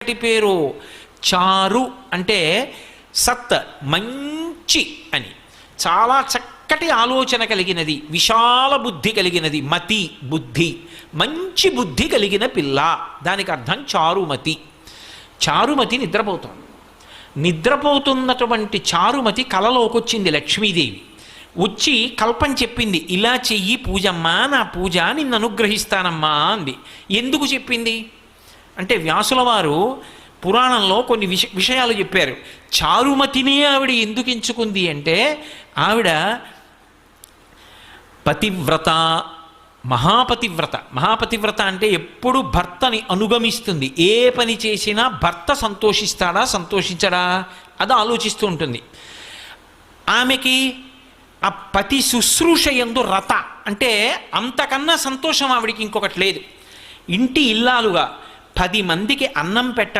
పేరు చారు అంటే సత్ మంచి అని, చాలా చక్కటి ఆలోచన కలిగినది, విశాల బుద్ధి కలిగినది, మతి బుద్ధి, మంచి బుద్ధి కలిగిన పిల్ల, దానికి అర్థం చారుమతి. చారుమతి నిద్రపోతుంది. నిద్రపోతున్నటువంటి చారుమతి కలలోకి వచ్చింది లక్ష్మీదేవి. వచ్చి కల్పం చెప్పింది, ఇలా చెయ్యి పూజమ్మా, నా పూజ నిన్ను అనుగ్రహిస్తానమ్మా అంది. ఎందుకు చెప్పింది అంటే వ్యాసుల వారు పురాణంలో కొన్ని విషయాలు చెప్పారు. చారుమతినే ఆవిడ ఎందుకు ఎంచుకుంది అంటే, ఆవిడ పతివ్రత, మహాపతివ్రత. మహాపతివ్రత అంటే ఎప్పుడు భర్తని అనుగమిస్తుంది. ఏ పని చేసినా భర్త సంతోషిస్తాడా సంతోషించడా అది ఆలోచిస్తూ ఉంటుంది. ఆమెకి ఆ పతి శుశ్రూష యందు రత అంటే అంతకన్నా సంతోషం ఆవిడికి ఇంకొకటి లేదు. ఇంటి ఇల్లాలుగా 10 మందికి అన్నం పెట్ట